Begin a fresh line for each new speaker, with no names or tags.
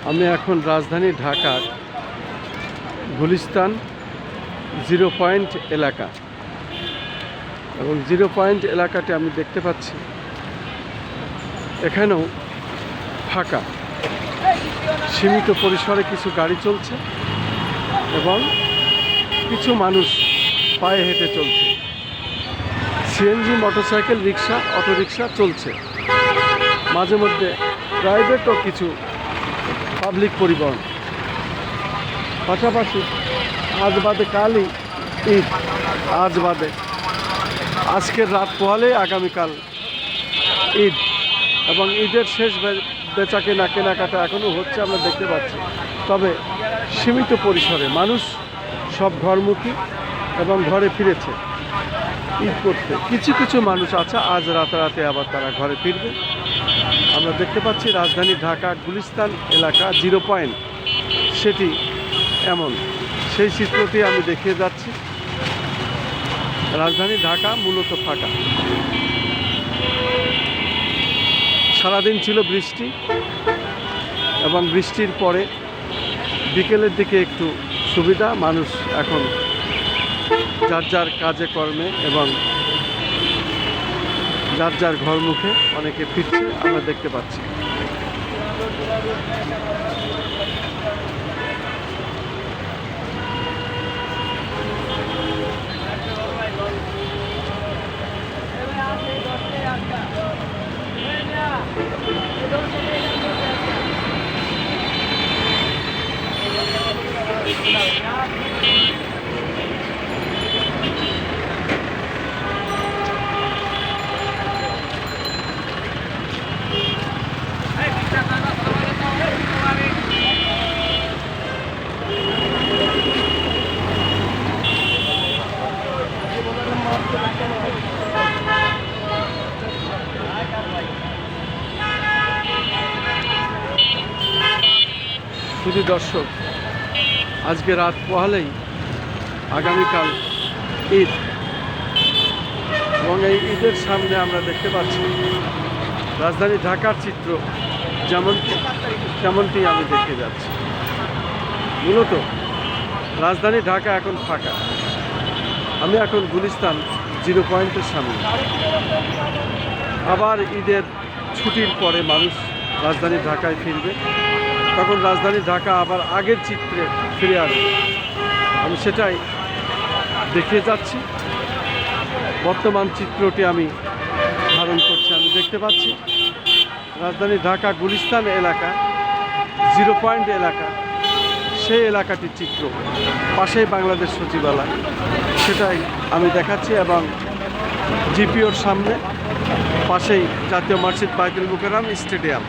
আমি এখন রাজধানী ঢাকার গুলিস্তান 0 পয়েন্ট এলাকা এবং 0 পয়েন্ট এলাকাটি আমি দেখতে পাচ্ছি এখানেও ফাঁকা, সীমিত পরিসরে কিছু গাড়ি চলছে এবং কিছু মানুষ পায়ে হেঁটে চলছে। সিএনজি, মোটরসাইকেল, রিক্সা, অটোরিক্সা চলছে, মাঝে মধ্যে প্রাইভেট ও কিছু পাবলিক পরিবহন। পাশাপাশি আজ বাদে কালই ঈদ, আজ বাদে আজকের রাত পোহালে আগামীকাল ঈদ এবং ঈদের শেষ বেচা কেনাকাটা এখনও হচ্ছে, আমরা দেখতে পাচ্ছি। তবে সীমিত পরিসরে মানুষ সব ঘরমুখী এবং ঘরে ফিরেছে ঈদ করতে। কিছু কিছু মানুষ আছে আজ রাতে আবার তারা ঘরে ফিরবে। আমরা দেখতে পাচ্ছি রাজধানী ঢাকা গুলিস্তান এলাকা 0 পয়েন্ট, সেটি এমন, সেই চিত্রটি আমি দেখিয়ে যাচ্ছি। রাজধানী ঢাকা মূলত ফাঁকা। সারাদিন ছিল বৃষ্টি এবং বৃষ্টির পরে বিকেলের দিকে একটু সুবিধা, মানুষ এখন যার যার কাজে কর্মে এবং যার যার ঘরমুখে অনেকে ফিরছে, আমরা দেখতে পাচ্ছি। শুধু দর্শক, আজকে রাত পোহালেই আগামীকাল ঈদ এবং এই ঈদের সামনে আমরা দেখতে পাচ্ছি রাজধানী ঢাকার চিত্র তেমনটি আমি দেখে যাচ্ছি। মূলত রাজধানী ঢাকা এখন ফাঁকা। আমি এখন গুলিস্তান 0 পয়েন্টের সামনে। আবার ঈদের ছুটির পরে মানুষ রাজধানী ঢাকায় ফিরবে, তখন রাজধানী ঢাকা আবার আগের চিত্রে ফিরে আসবে। আমি সেটাই দেখিয়ে যাচ্ছি। বর্তমান চিত্রটি আমি ধারণ করছি। আমি দেখতে পাচ্ছি রাজধানী ঢাকা গুলিস্তান এলাকা 0 পয়েন্ট এলাকা, সেই এলাকাটির চিত্র, পাশেই বাংলাদেশ সচিবালয়, সেটাই আমি দেখাচ্ছি। এবং জিপিওর সামনে পাশেই জাতীয় মসজিদ বাইতুল মুকাররম স্টেডিয়াম।